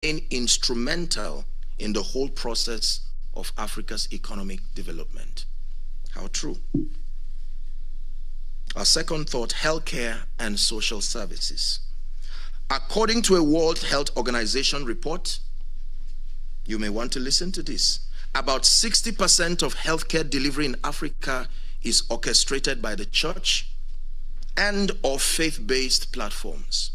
instrumental in the whole process of Africa's economic development. How true. Our second thought, healthcare and social services. According to a World Health Organization report, you may want to listen to this, about 60% of healthcare delivery in Africa is orchestrated by the church and or faith-based platforms.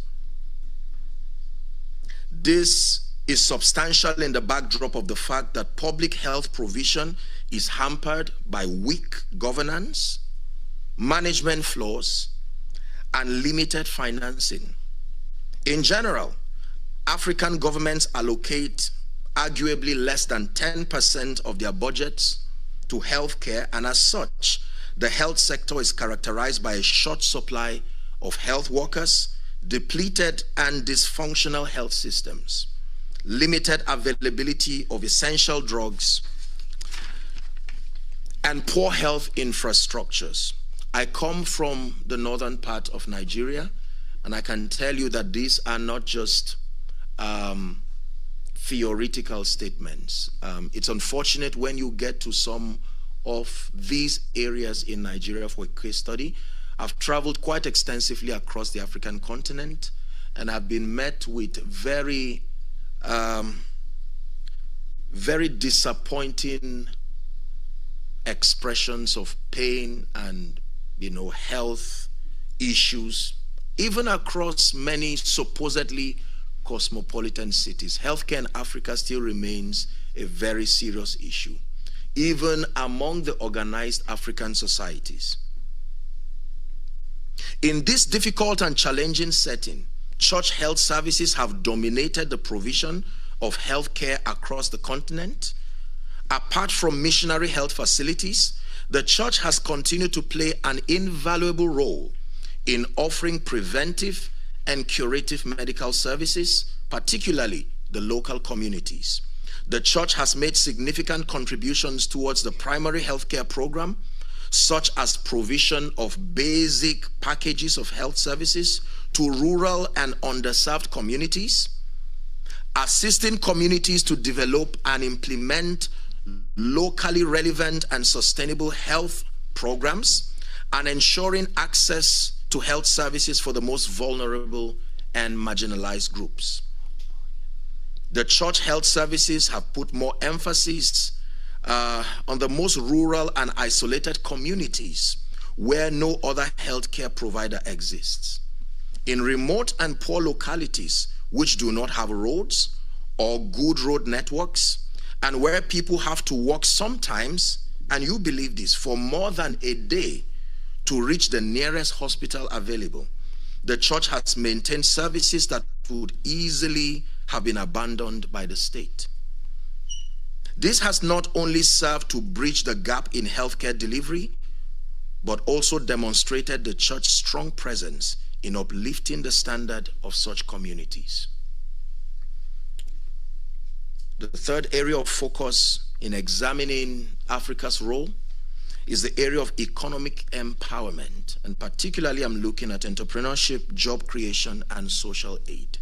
This is substantial in the backdrop of the fact that public health provision is hampered by weak governance, management flaws, and limited financing. In general, African governments allocate arguably less than 10% of their budgets to healthcare, and as such, the health sector is characterized by a short supply of health workers, depleted and dysfunctional health systems, limited availability of essential drugs, and poor health infrastructures. I come from the northern part of Nigeria, and I can tell you that these are not just theoretical statements. It's unfortunate when you get to some of these areas in Nigeria for a case study. I've traveled quite extensively across the African continent, and I've been met with very disappointing expressions of pain and, health issues, even across many supposedly cosmopolitan cities. Healthcare in Africa still remains a very serious issue, even among the organized African societies. In this difficult and challenging setting, church health services have dominated the provision of healthcare across the continent. Apart from missionary health facilities, the church has continued to play an invaluable role in offering preventive and curative medical services, particularly the local communities. The church has made significant contributions towards the primary healthcare program, such as provision of basic packages of health services to rural and underserved communities, assisting communities to develop and implement locally relevant and sustainable health programs, and ensuring access to health services for the most vulnerable and marginalized groups. The church health services have put more emphasis on the most rural and isolated communities where no other healthcare provider exists. In remote and poor localities which do not have roads or good road networks, and where people have to walk sometimes, and you believe this, for more than a day to reach the nearest hospital available, the church has maintained services that would easily have been abandoned by the state. This has not only served to bridge the gap in healthcare delivery, but also demonstrated the church's strong presence in uplifting the standard of such communities. The third area of focus in examining Africa's role is the area of economic empowerment, and particularly I'm looking at entrepreneurship, job creation, and social aid.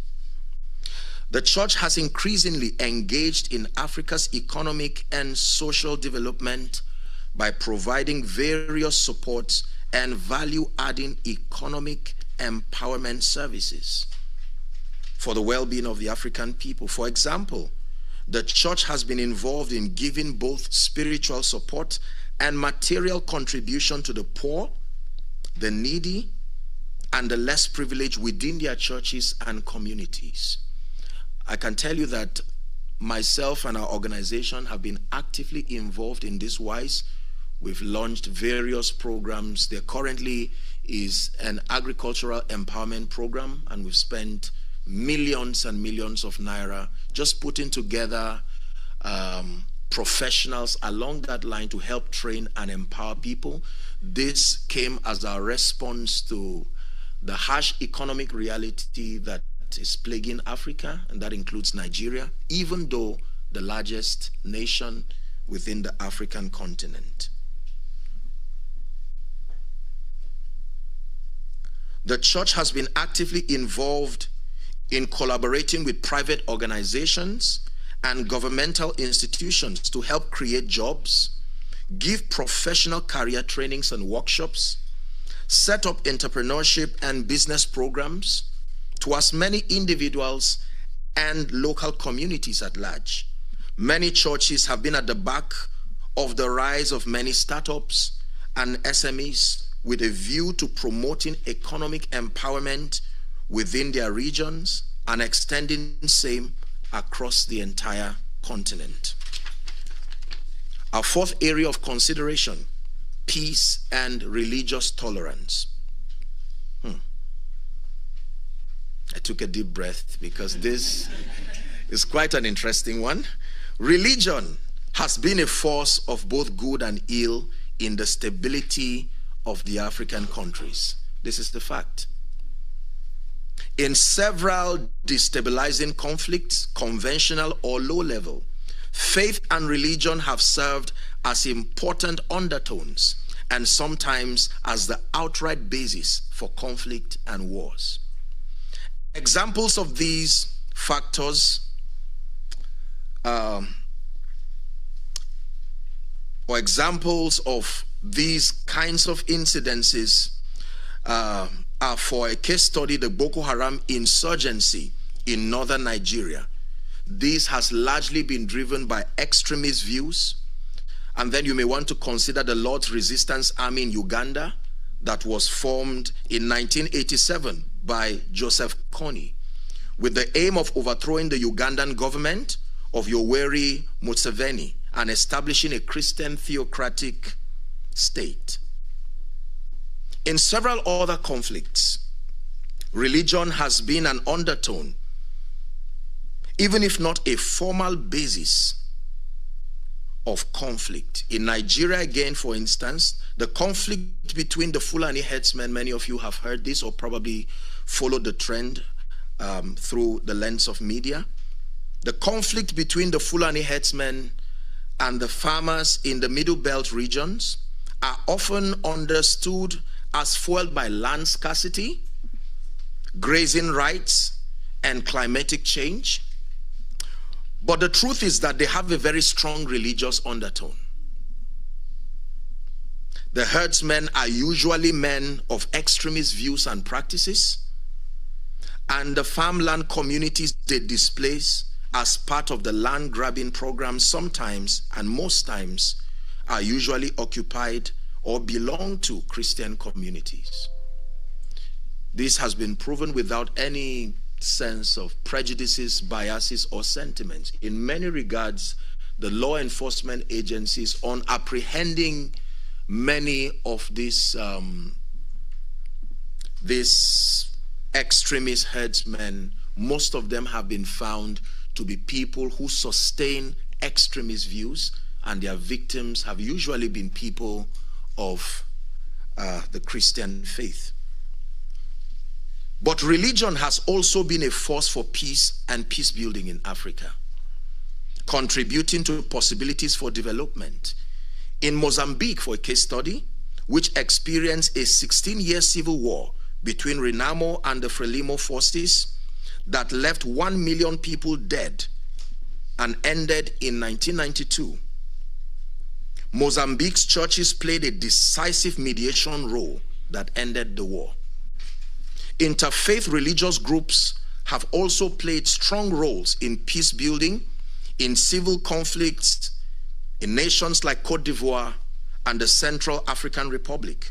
The church has increasingly engaged in Africa's economic and social development by providing various supports and value-adding economic empowerment services for the well-being of the African people. For example, the church has been involved in giving both spiritual support and material contribution to the poor, the needy, and the less privileged within their churches and communities. I can tell you that myself and our organization have been actively involved in this wise. We've launched various programs. There currently is an agricultural empowerment program, and we've spent millions and millions of naira just putting together professionals along that line to help train and empower people. This came as our response to the harsh economic reality that is plaguing Africa, and that includes Nigeria, even though the largest nation within the African continent. The church has been actively involved in collaborating with private organizations and governmental institutions to help create jobs, give professional career trainings and workshops, set up entrepreneurship and business programs to as many individuals and local communities at large. Many churches have been at the back of the rise of many startups and SMEs with a view to promoting economic empowerment within their regions and extending same across the entire continent. Our fourth area of consideration, peace and religious tolerance. I took a deep breath because this is quite an interesting one. Religion has been a force of both good and ill in the stability of the African countries. This is the fact. In several destabilizing conflicts, conventional or low level, faith and religion have served as important undertones and sometimes as the outright basis for conflict and wars. Examples of these factors or examples of these kinds of incidences are, for a case study, the Boko Haram insurgency in northern Nigeria. This has largely been driven by extremist views. And then you may want to consider the Lord's Resistance Army in Uganda that was formed in 1987 by Joseph Kony with the aim of overthrowing the Ugandan government of Yoweri Museveni and establishing a Christian theocratic state. In several other conflicts, religion has been an undertone, even if not a formal basis of conflict. In Nigeria, again, for instance, the conflict between the Fulani herdsmen, many of you have heard this or probably followed the trend through the lens of media. The conflict between the Fulani herdsmen and the farmers in the Middle Belt regions are often understood as fueled by land scarcity, grazing rights, and climatic change. But the truth is that they have a very strong religious undertone. The herdsmen are usually men of extremist views and practices, and the farmland communities they displace as part of the land grabbing program sometimes and most times are usually occupied or belong to Christian communities. This has been proven without any sense of prejudices, biases, or sentiments. In many regards, the law enforcement agencies on apprehending many of these extremist herdsmen, most of them have been found to be people who sustain extremist views, and their victims have usually been people of the Christian faith. But religion has also been a force for peace and peace building in Africa, contributing to possibilities for development. In Mozambique, for a case study, which experienced a 16-year civil war between Renamo and the Frelimo forces that left 1 million people dead and ended in 1992, Mozambique's churches played a decisive mediation role that ended the war. Interfaith religious groups have also played strong roles in peace building, in civil conflicts, in nations like Cote d'Ivoire and the Central African Republic.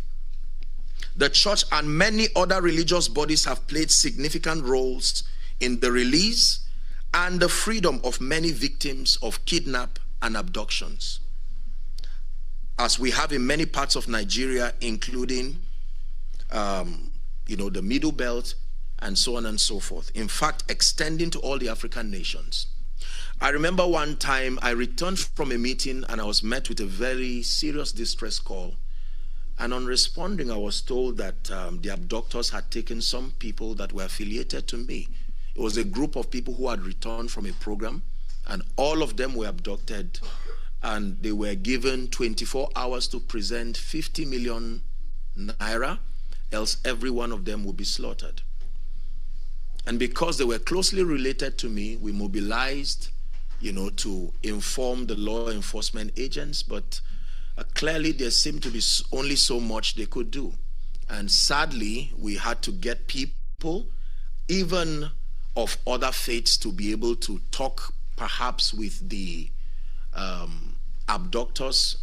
The church and many other religious bodies have played significant roles in the release and the freedom of many victims of kidnap and abductions, as we have in many parts of Nigeria, including the Middle Belt and so on and so forth. In fact, extending to all the African nations. I remember one time I returned from a meeting and I was met with a very serious distress call. And on responding, I was told that the abductors had taken some people that were affiliated to me. It was a group of people who had returned from a program, and all of them were abducted, and they were given 24 hours to present 50 million naira, else every one of them would be slaughtered. And because they were closely related to me, we mobilized, to inform the law enforcement agents, but clearly there seemed to be only so much they could do. And sadly, we had to get people, even of other faiths, to be able to talk perhaps with the abductors,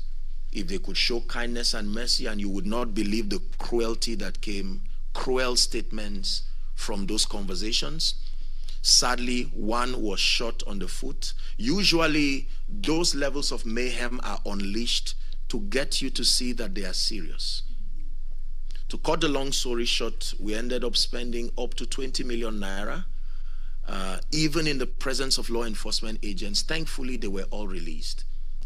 if they could show kindness and mercy, and you would not believe the cruelty that came, cruel statements from those conversations. Sadly, one was shot on the foot. Usually, those levels of mayhem are unleashed to get you to see that they are serious. To cut the long story short, we ended up spending up to 20 million naira, even in the presence of law enforcement agents. Thankfully, they were all released.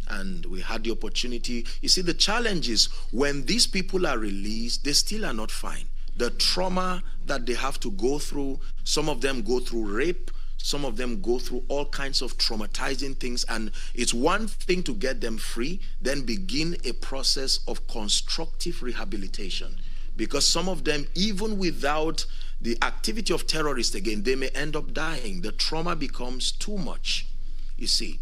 And we had the opportunity. You see, the challenge is when these people are released, they still are not fine. The trauma that they have to go through, some of them go through rape, some of them go through all kinds of traumatizing things, and it's one thing to get them free, then begin a process of constructive rehabilitation. Because some of them, even without the activity of terrorists again, they may end up dying. The trauma becomes too much, you see.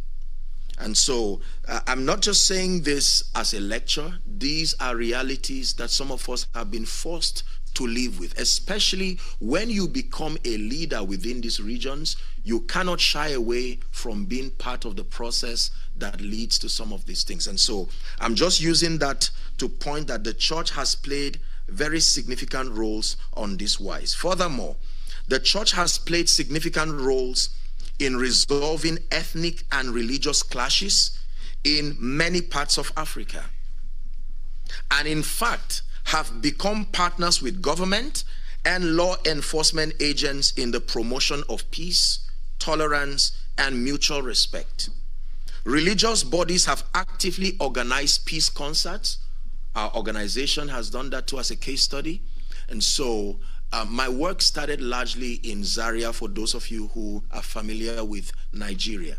And so I'm not just saying this as a lecture. These are realities that some of us have been forced to live with, especially when you become a leader within these regions. You cannot shy away from being part of the process that leads to some of these things. And so I'm just using that to point that the church has played very significant roles on this wise. Furthermore, the church has played significant roles in resolving ethnic and religious clashes in many parts of Africa. And in fact, have become partners with government and law enforcement agents in the promotion of peace, tolerance, and mutual respect. Religious bodies have actively organized peace concerts. Our organization has done that too as a case study. And so my work started largely in Zaria, for those of you who are familiar with Nigeria.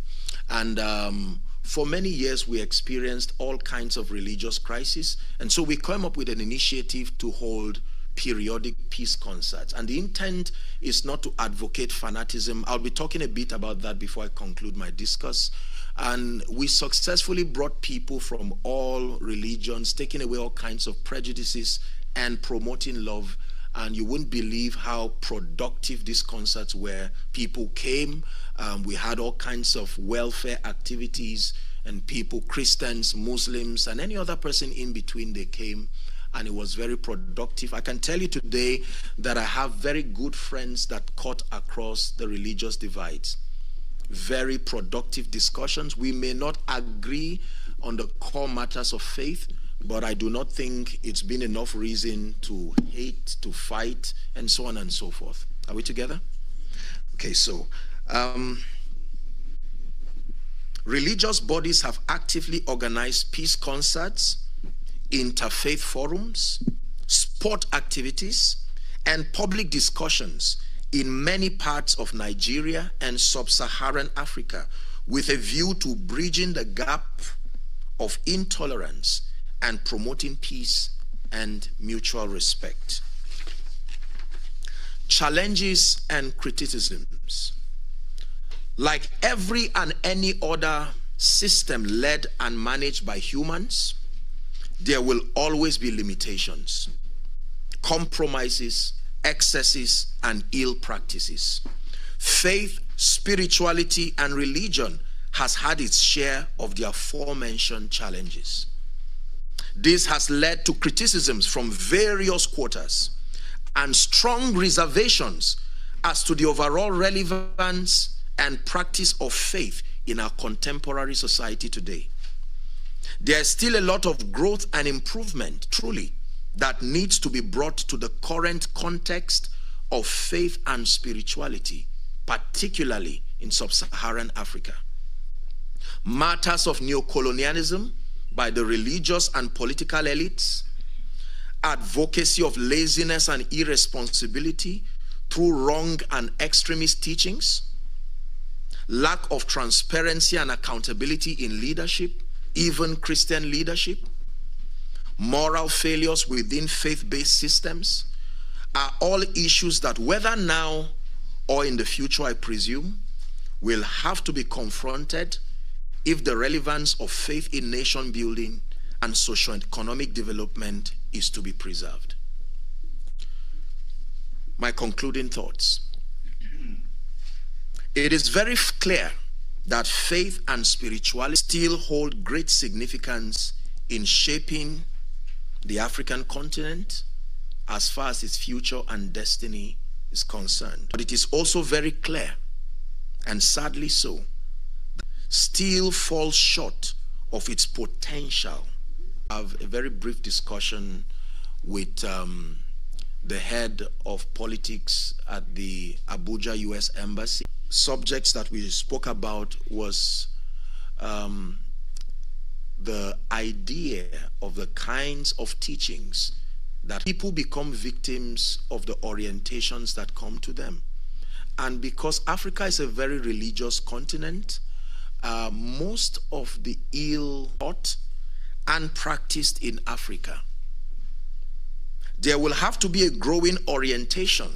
And for many years, we experienced all kinds of religious crises. And so we came up with an initiative to hold periodic peace concerts. And the intent is not to advocate fanaticism. I'll be talking a bit about that before I conclude my discourse. And we successfully brought people from all religions, taking away all kinds of prejudices and promoting love. And you wouldn't believe how productive these concerts were. People came. We had all kinds of welfare activities, and people, Christians, Muslims, and any other person in between, they came, and it was very productive. I can tell you today that I have very good friends that cut across the religious divides. Very productive discussions. We may not agree on the core matters of faith, but I do not think it's been enough reason to hate, to fight, and so on and so forth. Are we together? Okay, so religious bodies have actively organized peace concerts, interfaith forums, sport activities, and public discussions in many parts of Nigeria and sub-Saharan Africa with a view to bridging the gap of intolerance and promoting peace and mutual respect. Challenges and criticisms. Like every and any other system led and managed by humans, there will always be limitations, compromises, excesses, and ill practices. Faith, spirituality, and religion has had its share of the aforementioned challenges. This has led to criticisms from various quarters and strong reservations as to the overall relevance and practice of faith in our contemporary society today. There is still a lot of growth and improvement, truly, that needs to be brought to the current context of faith and spirituality, particularly in sub-Saharan Africa. Matters of neocolonialism by the religious and political elites, advocacy of laziness and irresponsibility through wrong and extremist teachings, lack of transparency and accountability in leadership, even Christian leadership, moral failures within faith-based systems, are all issues that, whether now or in the future, I presume, will have to be confronted if the relevance of faith in nation building and socio-economic development is to be preserved. My concluding thoughts. It is very clear that faith and spirituality still hold great significance in shaping the African continent as far as its future and destiny is concerned. But it is also very clear, and sadly so, still falls short of its potential. I have a very brief discussion with the head of politics at the Abuja U.S. Embassy. Subjects that we spoke about was the idea of the kinds of teachings that people become victims of the orientations that come to them. And because Africa is a very religious continent, most of the ill taught and practiced in Africa, there will have to be a growing orientation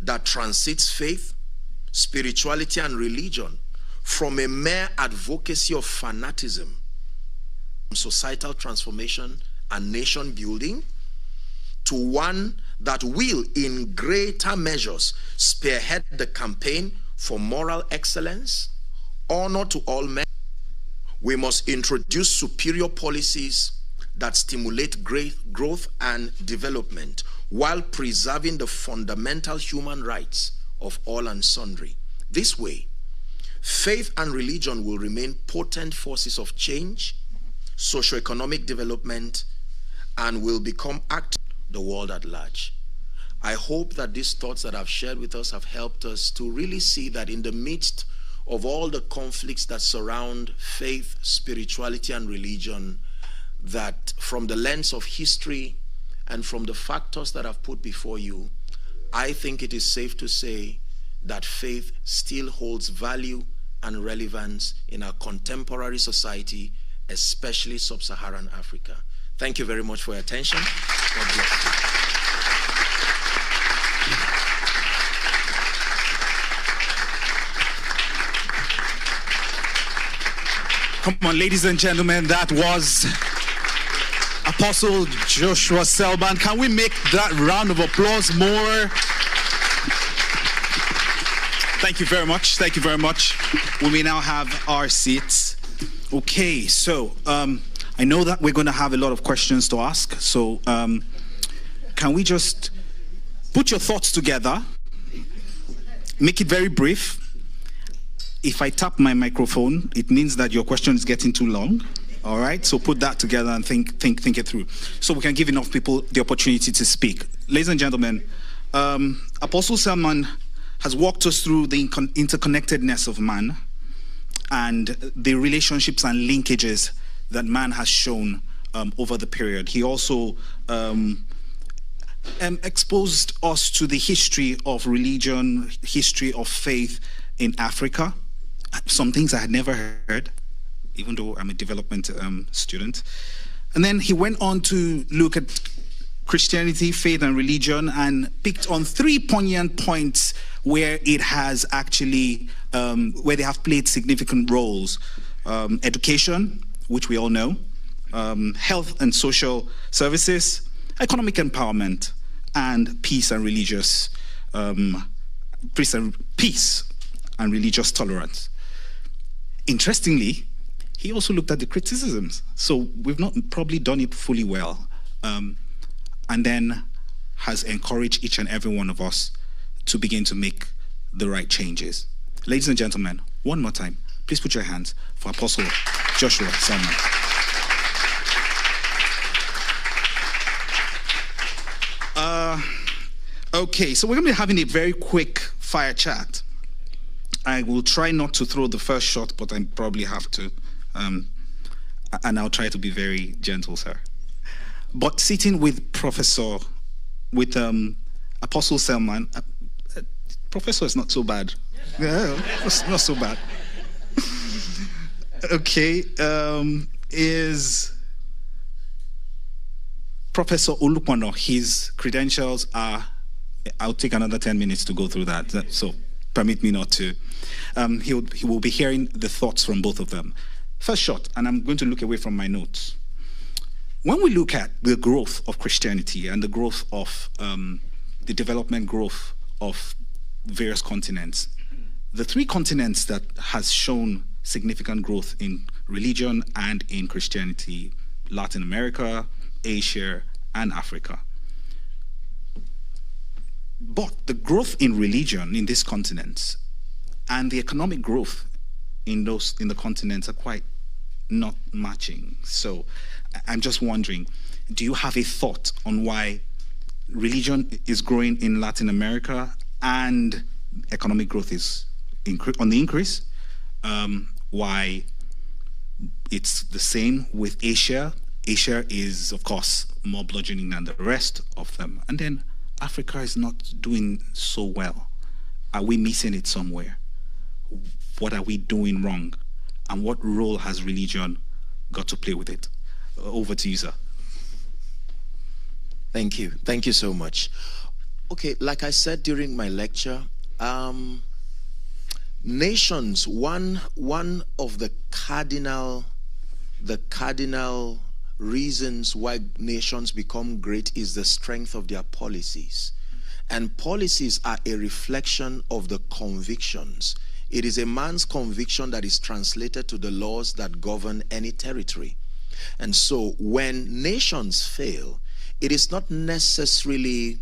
that transcends faith, spirituality, and religion from a mere advocacy of fanaticism, societal transformation and nation building, to one that will, in greater measures, spearhead the campaign for moral excellence, honor to all men. We must introduce superior policies that stimulate great growth and development while preserving the fundamental human rights of all and sundry. This way, faith and religion will remain potent forces of change, socio-economic development, and will become active in the world at large. I hope that these thoughts that I've shared with us have helped us to really see that in the midst of all the conflicts that surround faith, spirituality, and religion, that from the lens of history and from the factors that I've put before you, I think it is safe to say that faith still holds value and relevance in our contemporary society, especially sub-Saharan Africa. Thank you very much for your attention. God bless you. Come on, ladies and gentlemen, that was Apostle Joshua Selman. Can we make that round of applause more? Thank you very much. Thank you very much. We may now have our seats. Okay, so I know that we're going to have a lot of questions to ask. So can we just put your thoughts together, make it very brief. If I tap my microphone, it means that your question is getting too long. All right, so put that together and think it through, so we can give enough people the opportunity to speak. Ladies and gentlemen, Apostle Selman has walked us through the interconnectedness of man and the relationships and linkages that man has shown over the period. He also exposed us to the history of religion, history of faith in Africa. Some things I had never heard, even though I'm a development student. And then he went on to look at Christianity, faith, and religion, and picked on 3 poignant points where it has actually, where they have played significant roles. Education, which we all know, health and social services, economic empowerment, and peace and religious, peace and religious tolerance. Interestingly, he also looked at the criticisms. So we've not probably done it fully well. And then has encouraged each and every one of us to begin to make the right changes. Ladies and gentlemen, one more time, please put your hands for Apostle Joshua Selman. Okay, so we're going to be having a very quick fire chat. I will try not to throw the first shot, but I probably have to. And I'll try to be very gentle, sir. But sitting with Apostle Selman, Professor is not so bad. Yeah, it's not so bad. Okay, is Professor Olupano. His credentials are I'll take another 10 minutes to go through that. So permit me not to. He will be hearing the thoughts from both of them. First shot, and I'm going to look away from my notes. When we look at the growth of Christianity and the growth of the development growth of various continents, the three continents that has shown significant growth in religion and in Christianity, Latin America, Asia, and Africa. But the growth in religion in these continents and the economic growth in the continents are quite not matching. So I'm just wondering, do you have a thought on why religion is growing in Latin America and economic growth is on the increase? Why it's the same with Asia? Asia is, of course, more bludgeoning than the rest of them. And then Africa is not doing so well. Are we missing it somewhere? What are we doing wrong? And what role has religion got to play with it? Over to you, sir. Thank you. Thank you so much. Okay, like I said during my lecture, nations, one of the cardinal reasons why nations become great is the strength of their policies. And policies are a reflection of the convictions. It is a man's conviction that is translated to the laws that govern any territory. And so when nations fail, it is not necessarily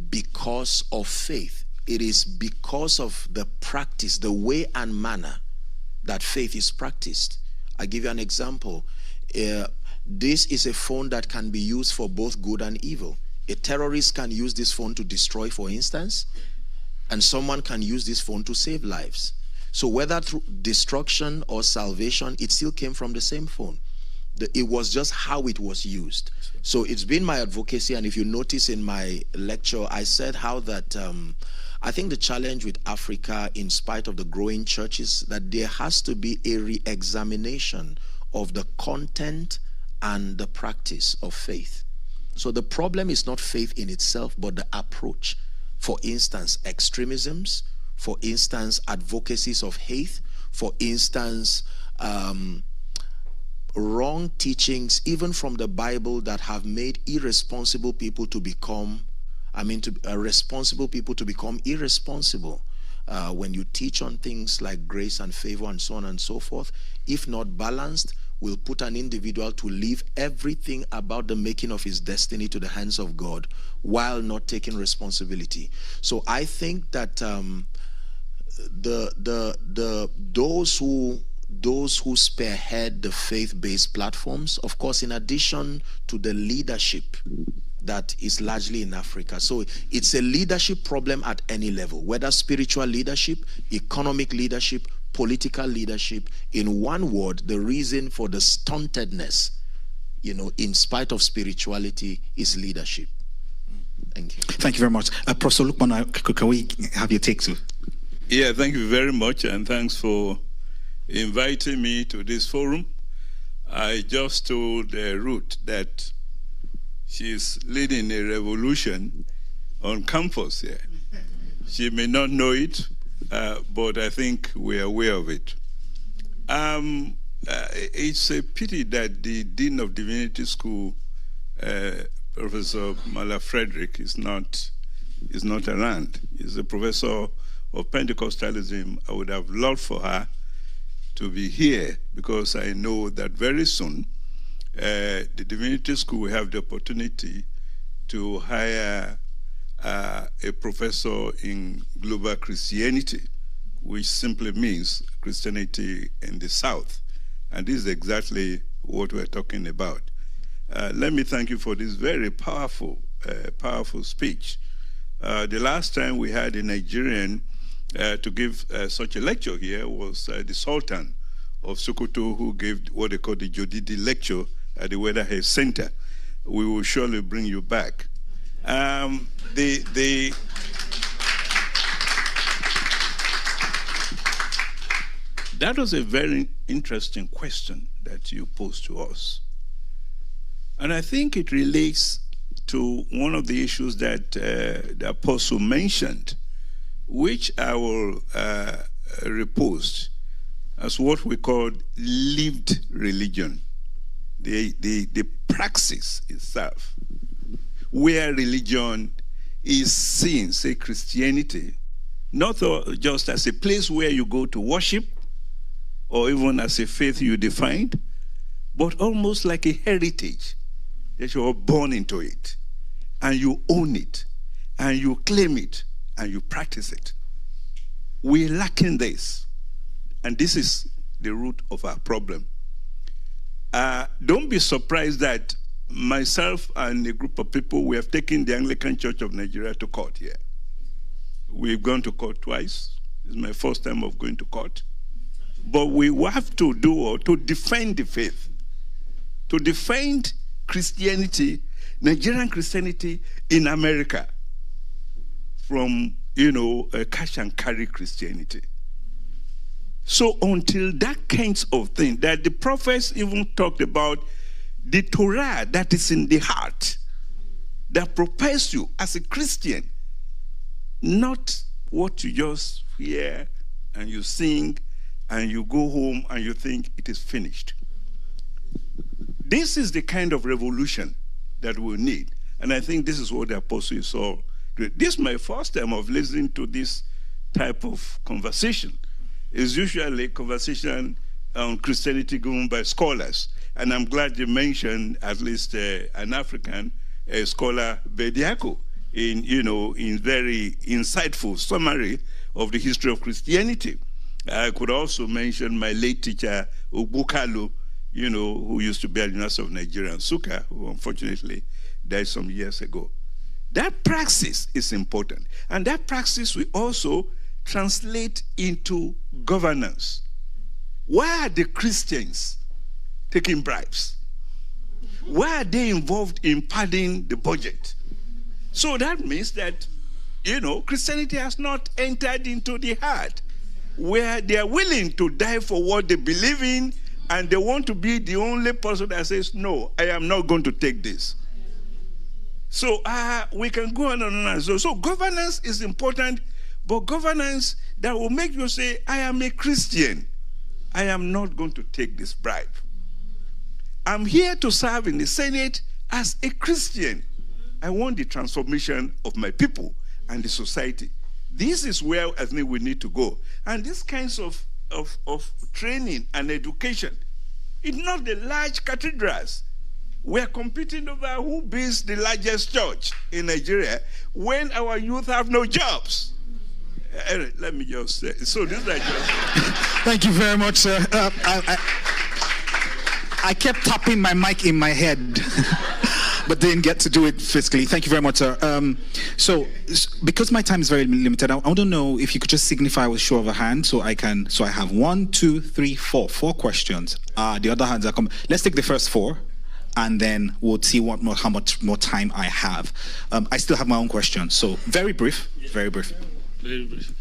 because of faith. It is because of the practice, the way and manner that faith is practiced. I'll give you an example. This is a phone that can be used for both good and evil. A terrorist can use this phone to destroy, for instance, and someone can use this phone to save lives. So whether through destruction or salvation, it still came from the same phone. It was just how it was used. So it's been my advocacy, and if you notice in my lecture, I said how that I think the challenge with Africa, in spite of the growing churches, that there has to be a re-examination of the content and the practice of faith. So the problem is not faith in itself, but the approach. For instance, extremisms, for instance, advocacies of hate, for instance, wrong teachings, even from the Bible, that have made irresponsible people to become, responsible people to become irresponsible. When you teach on things like grace and favor and so on and so forth, if not balanced, will put an individual to leave everything about the making of his destiny to the hands of God while not taking responsibility. So I think that those who spearhead the faith-based platforms, of course, in addition to the leadership that is largely in Africa. So it's a leadership problem at any level, whether spiritual leadership, economic leadership, political leadership. In one word, the reason for the stuntedness, in spite of spirituality, is leadership. Thank you. Thank you very much. Professor Lukman, can we have your take too? Yeah, thank you very much, and thanks for inviting me to this forum. I just told Ruth that she's leading a revolution on campus here. She may not know it, but I think we're aware of it. It's a pity that the Dean of Divinity School, Professor Mala Frederick, is not around. He's a professor of Pentecostalism. I would have loved for her to be here, because I know that very soon the Divinity School will have the opportunity to hire a professor in global Christianity, which simply means Christianity in the South. And this is exactly what we're talking about. Let me thank you for this very powerful speech. The last time we had a Nigerian to give such a lecture here was the Sultan of Sokoto, who gave what they call the Jodidi lecture at the Weatherhead Center. We will surely bring you back. That was a very interesting question that you posed to us. And I think it relates to one of the issues that the apostle mentioned, which I will repost as what we call lived religion, the praxis itself, where religion is seen, say Christianity, not just as a place where you go to worship, or even as a faith you defined, but almost like a heritage that you are born into it, and you own it, and you claim it, and you practice it. We're lacking this, and this is the root of our problem. Don't be surprised that myself and a group of people, we have taken the Anglican Church of Nigeria to court here. We've gone to court twice. It's my first time of going to court. But we have to to defend the faith, to defend Christianity, Nigerian Christianity in America, from, cash and carry Christianity. So until that kinds of thing, that the prophets even talked about, the Torah that is in the heart, that prepares you as a Christian, not what you just hear and you sing and you go home and you think it is finished. This is the kind of revolution that we need. And I think this is what the apostle saw. This is my first time of listening to this type of conversation. It's usually a conversation on Christianity given by scholars. And I'm glad you mentioned at least an African scholar, Bediako, in very insightful summary of the history of Christianity. I could also mention my late teacher, Ogbukalo, who used to be at the University of Nigeria, Nsukka, who unfortunately died some years ago. That praxis is important. And that praxis will also translate into governance. Why are the Christians taking bribes? Why are they involved in padding the budget? So that means that, Christianity has not entered into the heart where they are willing to die for what they believe in, and they want to be the only person that says, no, I am not going to take this. So we can go on and on. So governance is important, but governance that will make you say, I am a Christian. I am not going to take this bribe. I'm here to serve in the Senate as a Christian. I want the transformation of my people and the society. This is where I think we need to go. And these kinds of training and education, it's not the large cathedrals. We're competing over who builds the largest church in Nigeria when our youth have no jobs. Let me just say, so this is just... Thank you very much, sir. I kept tapping my mic in my head, but didn't get to do it physically. Thank you very much, sir. So because my time is very limited, I want to know if you could just signify with show of a hand, so I have 1, 2, 3, 4 questions. The other hands are coming. Let's take the first 4, and then we'll see how much more time I have. I still have my own questions, so very brief, very brief. Very brief.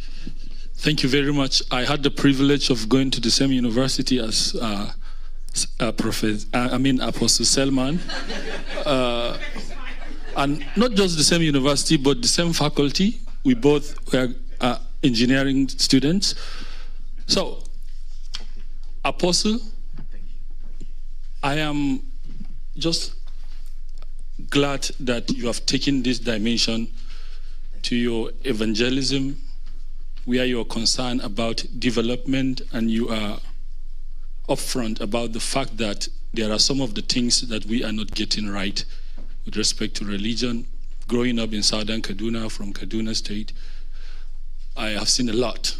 Thank you very much. I had the privilege of going to the same university as Apostle Selman, and not just the same university, but the same faculty. We both were engineering students. So, Apostle, I am just glad that you have taken this dimension to your evangelism, where you are concerned about development, and you are upfront about the fact that there are some of the things that we are not getting right with respect to religion. Growing up in southern Kaduna, from Kaduna State, I have seen a lot.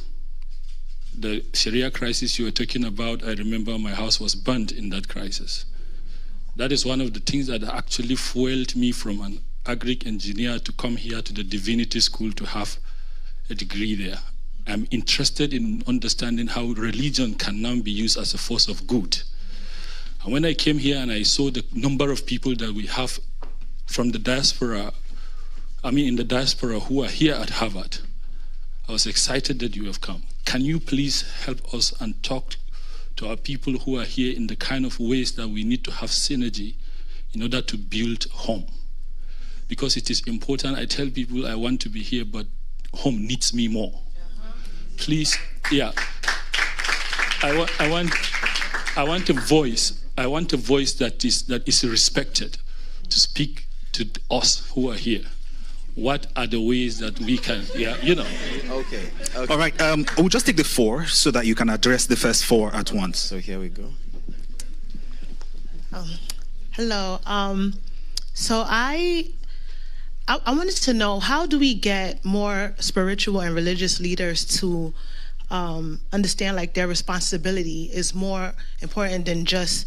The Sharia crisis you were talking about, I remember my house was burned in that crisis. That is one of the things that actually fueled me from an agric engineer to come here to the divinity school to have a degree there. I'm interested in understanding how religion can now be used as a force of good. And when I came here and I saw the number of people that we have from the diaspora, in the diaspora who are here at Harvard, I was excited that you have come. Can you please help us and talk to our people who are here in the kind of ways that we need to have synergy in order to build home? because it is important. I tell people I want to be here, but home needs me more. Please, yeah. I want a voice. I want a voice that is respected to speak to us who are here. What are the ways that we can, Okay. All right, we'll just take the 4 so that you can address the first 4 at once. So here we go. Hello. So I wanted to know, how do we get more spiritual and religious leaders to understand like their responsibility is more important than just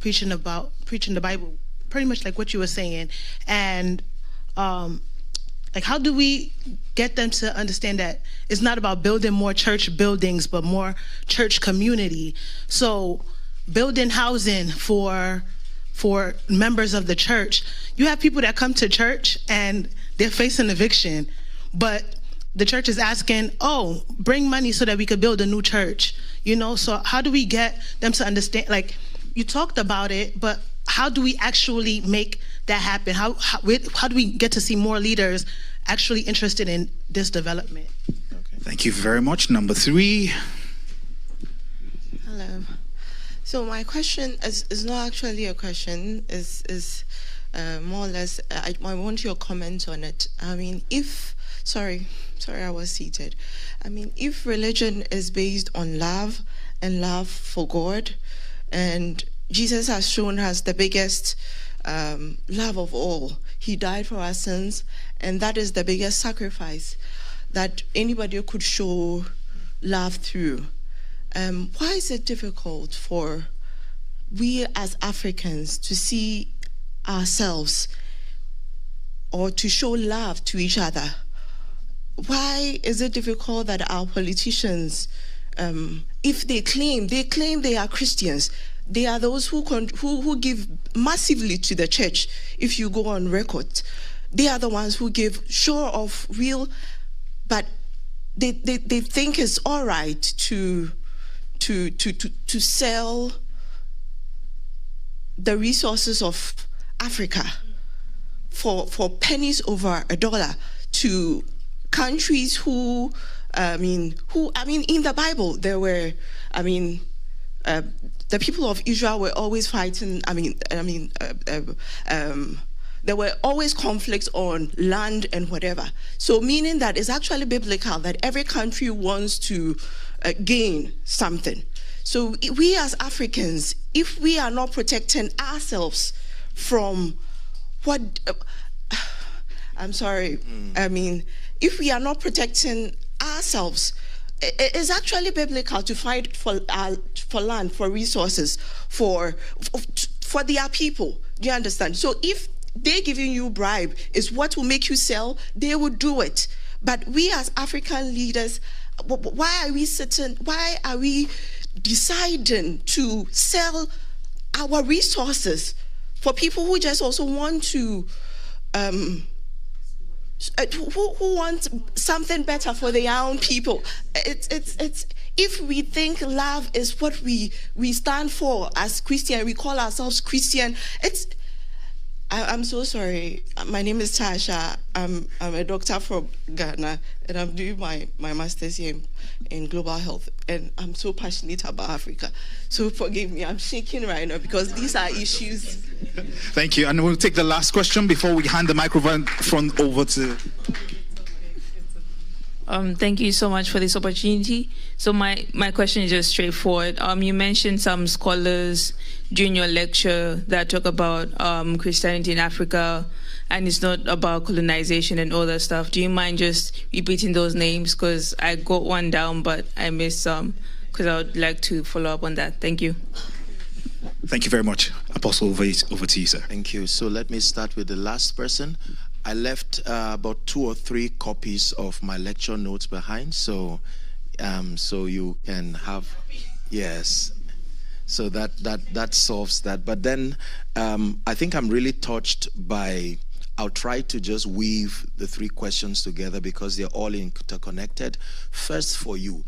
preaching the Bible, pretty much like what you were saying, and like how do we get them to understand that it's not about building more church buildings but more church community? So building housing for members of the church. You have people that come to church and they're facing eviction, but the church is asking, oh, bring money so that we could build a new church. So how do we get them to understand? Like, you talked about it, but how do we actually make that happen? How do we get to see more leaders actually interested in this development? Okay. Thank you very much. Number 3. Hello. So my question is not actually a question. Is more or less. I want your comment on it. I mean, sorry, I was seated. I mean, if religion is based on love and love for God, and Jesus has shown us the biggest love of all. He died for our sins, and that is the biggest sacrifice that anybody could show love through. Why is it difficult for we as Africans to see ourselves or to show love to each other? Why is it difficult that our politicians, if they claim they are Christians, they are those who give massively to the church? If you go on record, they are the ones who give sure of real, but they think it's all right to sell the resources of Africa for pennies over $1 to countries who in the Bible there were, the people of Israel were always fighting. There were always conflicts on land and whatever. So meaning that it's actually biblical that every country wants to gain something. So we as Africans, if we are not protecting ourselves from what, if we are not protecting ourselves, it's actually biblical to fight for land, for resources, for their people. Do you understand? So if they giving you bribe is what will make you sell, they will do it. But we as African leaders, why are we deciding to sell our resources for people who just also want to who want something better for their own people? It's if we think love is what we stand for as Christian, we call ourselves Christian. I'm so sorry. My name is Tasha. I'm a doctor from Ghana, and I'm doing my master's here in global health. And I'm so passionate about Africa. So forgive me, I'm shaking right now because these are issues. Thank you. And we'll take the last question before we hand the microphone over to... Thank you so much for this opportunity. So my question is just straightforward. You mentioned some scholars during your lecture that talk about Christianity in Africa, and it's not about colonization and all that stuff. Do you mind just repeating those names? Because I got one down, but I missed some, because I would like to follow up on that. Thank you. Thank you very much. Apostle, over to you, sir. Thank you. So let me start with the last person. I left about 2 or 3 copies of my lecture notes behind, so you can have, yes. So that solves that. But then I think I'm really touched by. I'll try to just weave the 3 questions together because they're all interconnected. First, for you,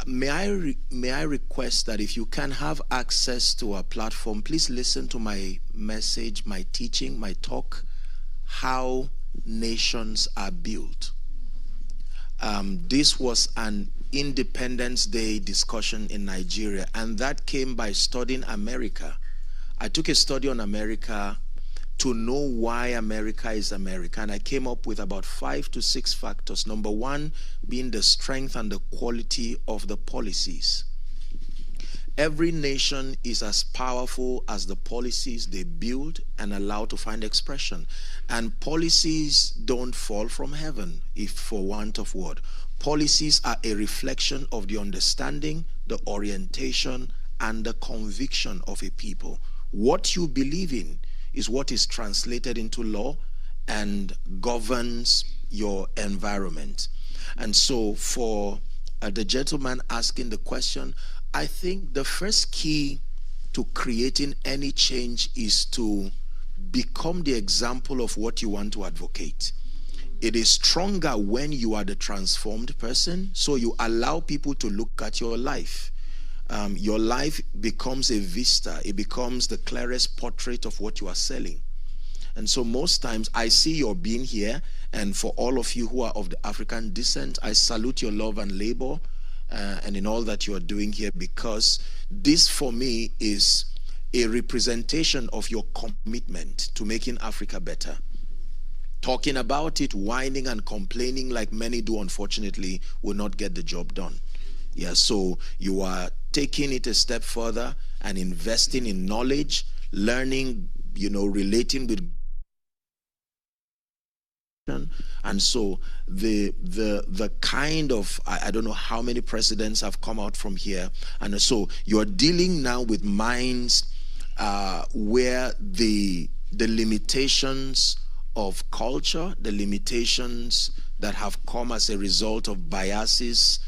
may I request that if you can have access to our platform, please listen to my message, my teaching, my talk how nations are built. This was an Independence Day discussion in Nigeria, and that came by studying America. I took a study on America to know why America is America, and I came up with about 5 to 6 factors. Number one being the strength and the quality of the policies. Every nation is as powerful as the policies they build and allow to find expression. And policies don't fall from heaven, if for want of word. Policies are a reflection of the understanding, the orientation, and the conviction of a people. What you believe in is what is translated into law and governs your environment. And so for the gentleman asking the question, I think the first key to creating any change is to become the example of what you want to advocate. It is stronger when you are the transformed person, so you allow people to look at your life. Your life becomes a vista. It becomes the clearest portrait of what you are selling. And so most times I see your being here, and for all of you who are of the African descent, I salute your love and labor and in all that you are doing here, because this for me is a representation of your commitment to making Africa better. Talking about it, whining and complaining like many do, unfortunately, will not get the job done. Yeah, so you are taking it a step further and investing in knowledge, learning, relating with. And so the kind of, I don't know how many presidents have come out from here, and so you're dealing now with minds where the limitations of culture, the limitations that have come as a result of biases,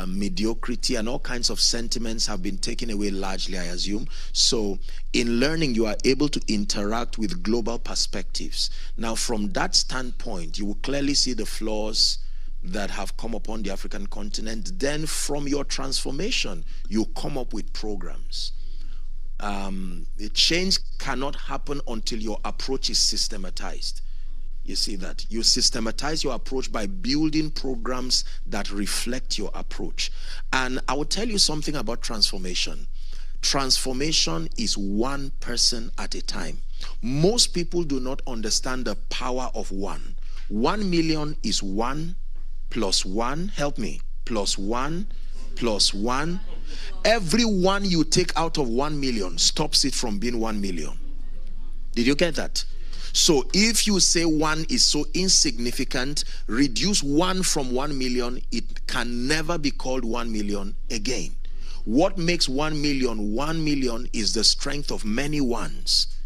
mediocrity, and all kinds of sentiments have been taken away largely, I assume. So in learning, you are able to interact with global perspectives. Now, from that standpoint, you will clearly see the flaws that have come upon the African continent. Then from your transformation, you come up with programs. The change cannot happen until your approach is systematized. You see that? You systematize your approach by building programs that reflect your approach. And I will tell you something about transformation. Transformation is one person at a time. Most people do not understand the power of one. 1 million is 1 plus 1, help me, plus 1 plus 1. Every one you take out of 1 million stops it from being 1 million. Did you get that? So if you say 1 is so insignificant, reduce 1 from 1 million, it can never be called 1 million again. What makes 1 million 1 million is the strength of many ones.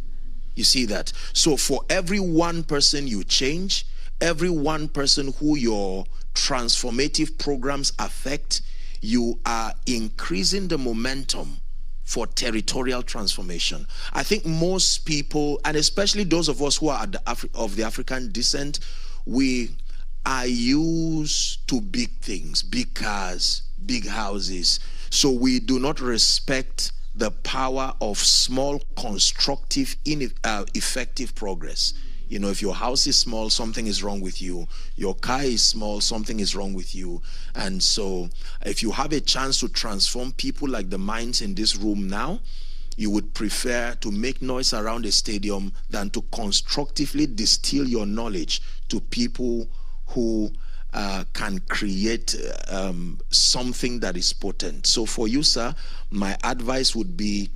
You see that? So for every one person you change, every one person who your transformative programs affect, you are increasing the momentum for territorial transformation. I think most people, and especially those of us who are of the African descent, we are used to big things, big cars, big houses. So we do not respect the power of small, constructive, effective progress. If your house is small, something is wrong with you. Your car is small, something is wrong with you. And so if you have a chance to transform people like the minds in this room now, you would prefer to make noise around a stadium than to constructively distill your knowledge to people who can create something that is potent. So for you, sir, my advice would be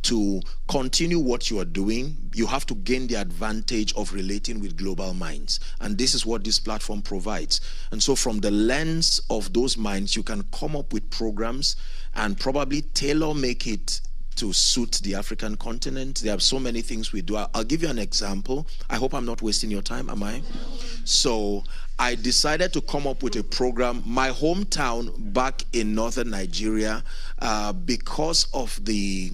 to continue what you are doing. You have to gain the advantage of relating with global minds. And this is what this platform provides. And so from the lens of those minds, you can come up with programs and probably tailor make it to suit the African continent. There are so many things we do. I'll give you an example. I hope I'm not wasting your time, am I? So I decided to come up with a program, my hometown back in northern Nigeria, because of the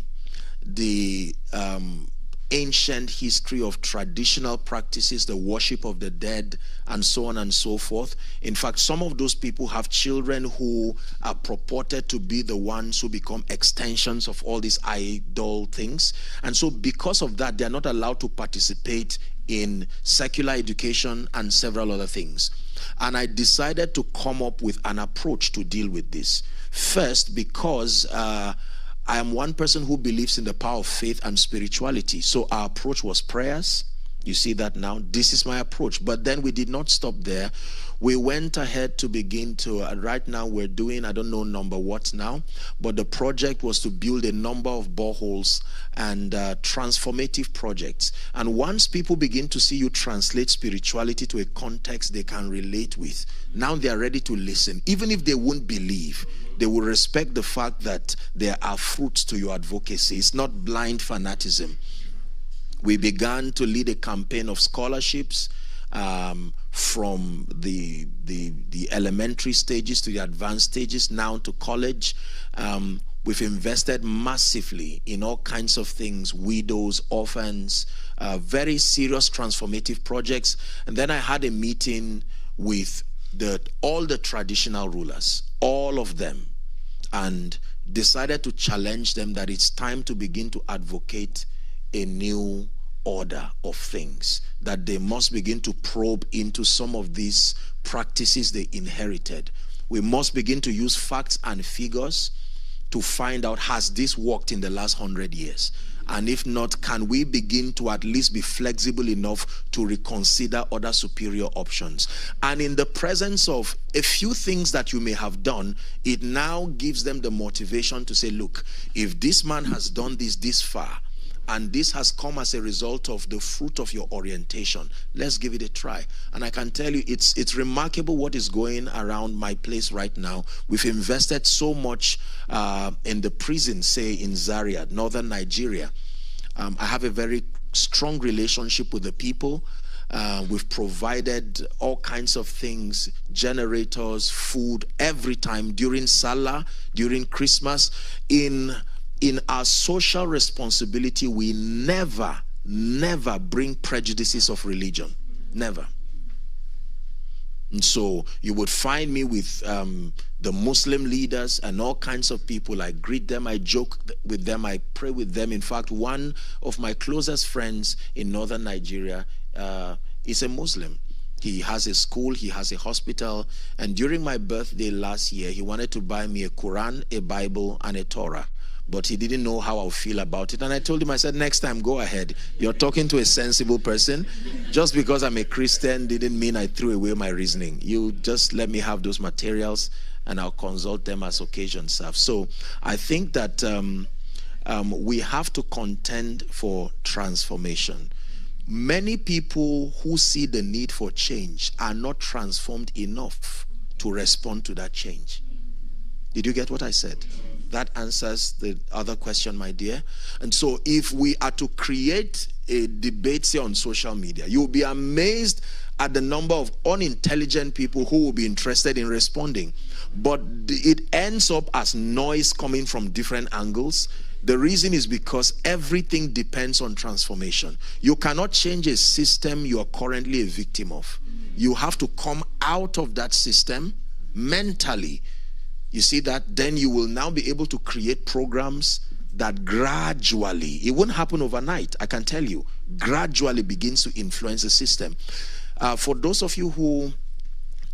ancient history of traditional practices, the worship of the dead, and so on and so forth. In fact, some of those people have children who are purported to be the ones who become extensions of all these idol things. And so because of that, they're not allowed to participate in secular education and several other things. And I decided to come up with an approach to deal with this. First, because I am one person who believes in the power of faith and spirituality. So our approach was prayers. You see that now? This is my approach. But then we did not stop there. We went ahead to begin to, right now we're doing, I don't know number what now, but the project was to build a number of boreholes and transformative projects. And once people begin to see you translate spirituality to a context they can relate with, now they are ready to listen. Even if they won't believe, they will respect the fact that there are fruits to your advocacy. It's not blind fanaticism. We began to lead a campaign of scholarships from the elementary stages to the advanced stages, now to college. We've invested massively in all kinds of things, widows, orphans, very serious transformative projects. And then I had a meeting with all the traditional rulers, all of them, and decided to challenge them that it's time to begin to advocate a new order of things, that they must begin to probe into some of these practices they inherited. We must begin to use facts and figures to find out, has this worked in the last 100 years? And if not, can we begin to at least be flexible enough to reconsider other superior options? And in the presence of a few things that you may have done, it now gives them the motivation to say, look, if this man has done this far, and this has come as a result of the fruit of your orientation, let's give it a try. And I can tell you, it's remarkable what is going around my place right now. We've invested so much in the prison, say in Zaria, northern Nigeria. I have a very strong relationship with the people. We've provided all kinds of things, generators, food, every time, during Salah, during Christmas. In our social responsibility, we never bring prejudices of religion. Never. And so you would find me with the Muslim leaders and all kinds of people. I greet them, I joke with them, I pray with them. In fact, one of my closest friends in northern Nigeria is a Muslim. He has a school, he has a hospital, and during my birthday last year, he wanted to buy me a Quran, a Bible, and a Torah. But he didn't know how I would feel about it. And I told him, I said, next time, go ahead. You're talking to a sensible person. Just because I'm a Christian didn't mean I threw away my reasoning. You just let me have those materials, and I'll consult them as occasion serves. So I think that we have to contend for transformation. Many people who see the need for change are not transformed enough to respond to that change. Did you get what I said? That answers the other question, my dear. And so if we are to create a debate, say, on social media, you'll be amazed at the number of unintelligent people who will be interested in responding. But it ends up as noise coming from different angles. The reason is because everything depends on transformation. You cannot change a system you are currently a victim of. You have to come out of that system mentally. You see that? Then you will now be able to create programs that gradually, it won't happen overnight, I can tell you, gradually begins to influence the system. For those of you who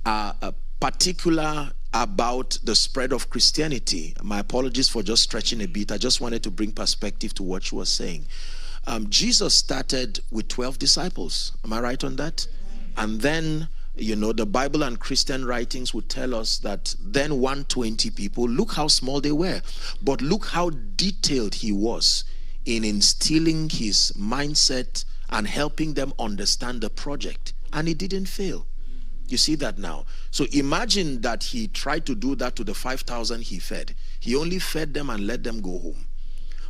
are particular about the spread of Christianity, my apologies for just stretching a bit. I just wanted to bring perspective to what you were saying. Jesus started with 12 disciples. Am I right on that? And then, you know, the Bible and Christian writings would tell us that then 120 people, look how small they were. But look how detailed he was in instilling his mindset and helping them understand the project. And he didn't fail. You see that now. So imagine that he tried to do that to the 5,000 he fed. He only fed them and let them go home.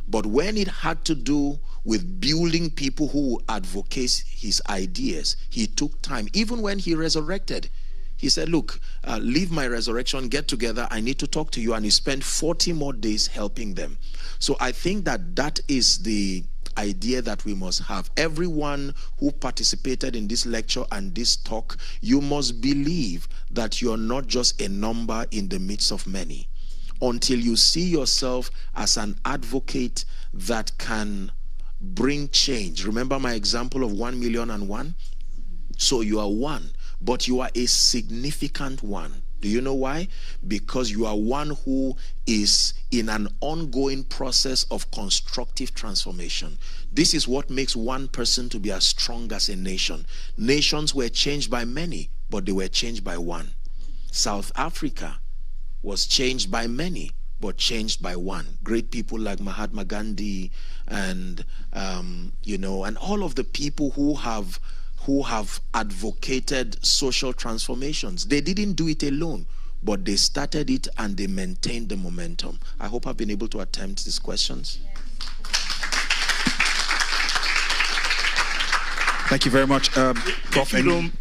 But when it had to do with building people who advocate his ideas, he took time. Even when he resurrected, he said, look, leave my resurrection, get together, I need to talk to you. And he spent 40 more days helping them. So I think that that is the idea that we must have. Everyone who participated in this lecture and this talk, you must believe that you're not just a number in the midst of many. Until you see yourself as an advocate that can bring change. Remember my example of 1,000,001? So you are one, but you are a significant one. Do you know why? Because you are one who is in an ongoing process of constructive transformation. This is what makes one person to be as strong as a nation. Nations were changed by many, but they were changed by one. South Africa was changed by many, but changed by one. Great people like Mahatma Gandhi and and all of the people who have advocated social transformations. They didn't do it alone, but they started it and they maintained the momentum. I hope I've been able to attempt these questions. Thank you very much, Prof.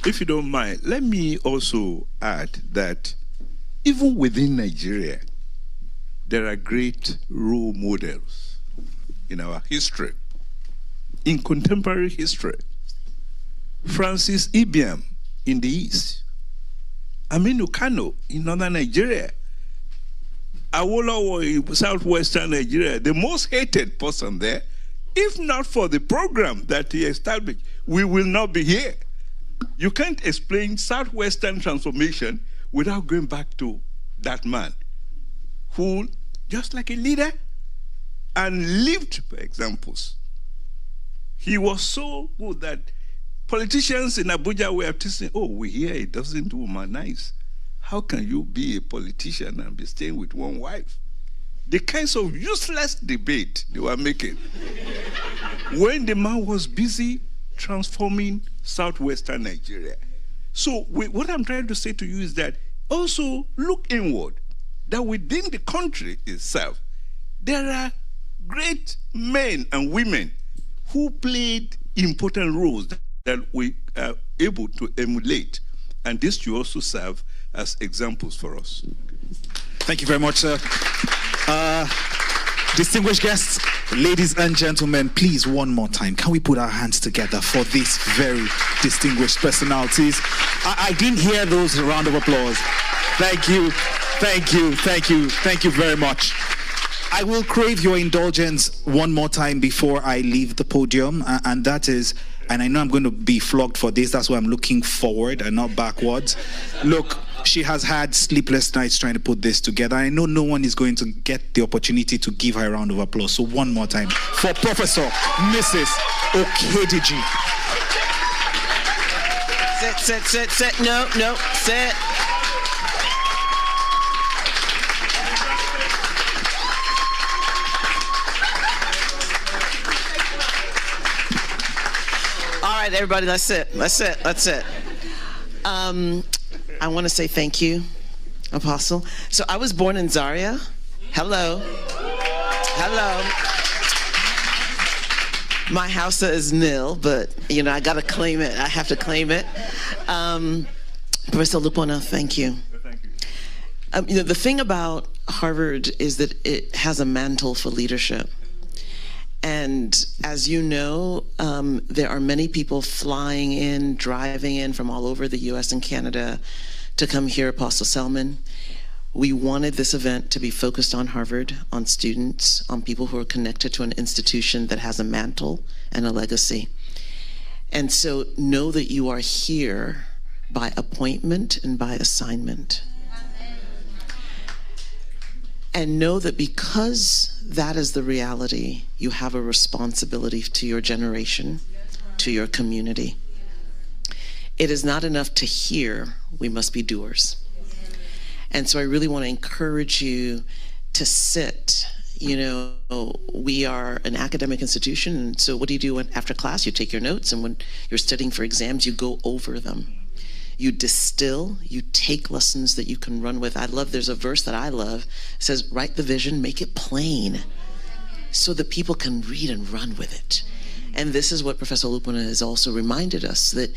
If you don't mind, let me also add that even within Nigeria, there are great role models in our history, in contemporary history. Francis Ibiam in the east, Aminu Kano in northern Nigeria, Awolowo in southwestern Nigeria, the most hated person there. If not for the program that he established, we will not be here. You can't explain southwestern transformation without going back to that man who, just like a leader, and lived by examples. He was so good that politicians in Abuja were saying, oh, we hear it doesn't do nice. How can you be a politician and be staying with one wife? The kinds of useless debate they were making when the man was busy transforming southwestern Nigeria. So what I'm trying to say to you is that also look inward, that within the country itself, there are great men and women who played important roles that we are able to emulate. And this should also serve as examples for us. Thank you very much, sir. Distinguished guests, ladies and gentlemen, please, one more time, can we put our hands together for these very distinguished personalities? I didn't hear those round of applause. Thank you, thank you, thank you, thank you very much. I will crave your indulgence one more time before I leave the podium, and that is, and I know I'm going to be flogged for this, that's why I'm looking forward and not backwards. Look, she has had sleepless nights trying to put this together. I know no one is going to get the opportunity to give her a round of applause. So one more time for Professor Mrs. Okediji. Sit. No, sit. All right, everybody, let's sit. I want to say thank you, Apostle. So I was born in Zaria. Hello. My house is nil, but I got to claim it. I have to claim it. Professor Lupona, thank you. Thank you. The thing about Harvard is that it has a mantle for leadership. And as you know, there are many people flying in, driving in from all over the US and Canada to come hear Apostle Selman. We wanted this event to be focused on Harvard, on students, on people who are connected to an institution that has a mantle and a legacy. And so know that you are here by appointment and by assignment. And know that because that is the reality, you have a responsibility to your generation, to your community. It is not enough to hear, we must be doers. And so I really want to encourage you to sit. We are an academic institution, and so what do you do after class? You take your notes, and when you're studying for exams, you go over them. You distill, you take lessons that you can run with. There's a verse that I love. It says, write the vision, make it plain, so that people can read and run with it. And this is what Professor Lupona has also reminded us, that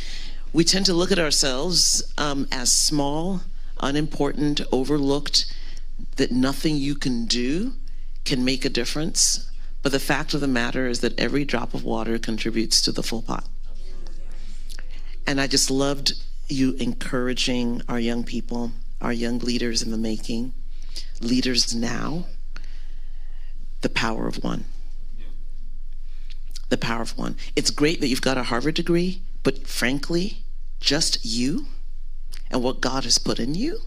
we tend to look at ourselves as small, unimportant, overlooked, that nothing you can do can make a difference. But the fact of the matter is that every drop of water contributes to the full pot. And I just loved you encouraging our young people, our young leaders in the making, leaders now, the power of one. The the power of one. It's great that you've got a Harvard degree, but frankly, just you and what God has put in you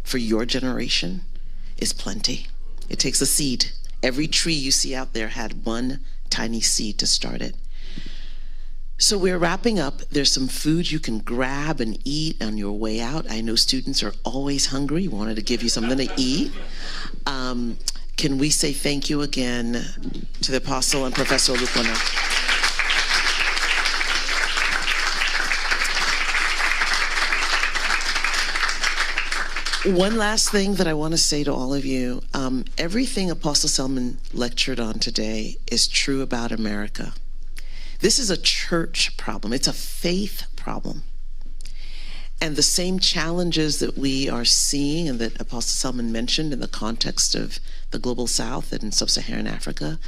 for your generation is plenty. It takes a seed. Every tree you see out there had one tiny seed to start it. So we're wrapping up. There's some food you can grab and eat on your way out. I know students are always hungry. We wanted to give you something to eat. Can we say thank you again to the Apostle and Professor Olukona? One last thing that I want to say to all of you. Everything Apostle Selman lectured on today is true about America. This is a church problem. It's a faith problem. And the same challenges that we are seeing and that Apostle Selman mentioned in the context of the Global South and Sub-Saharan Africa,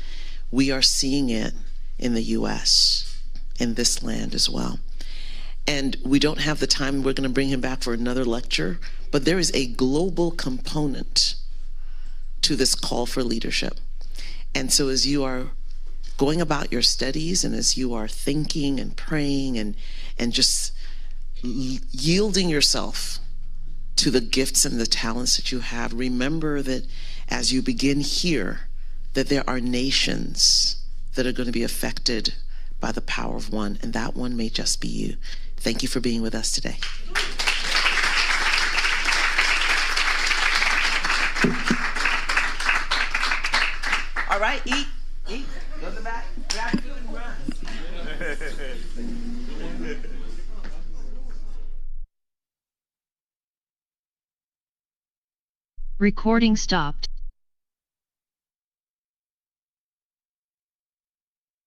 we are seeing it in the U.S., in this land as well. And we don't have the time. We're going to bring him back for another lecture. But there is a global component to this call for leadership. And so as you are going about your studies and as you are thinking and praying and just yielding yourself to the gifts and the talents that you have, remember that as you begin here, that there are nations that are going to be affected by the power of one, and that one may just be you. Thank you for being with us today. All right, eat, go to the back, grab food and run. Recording stopped.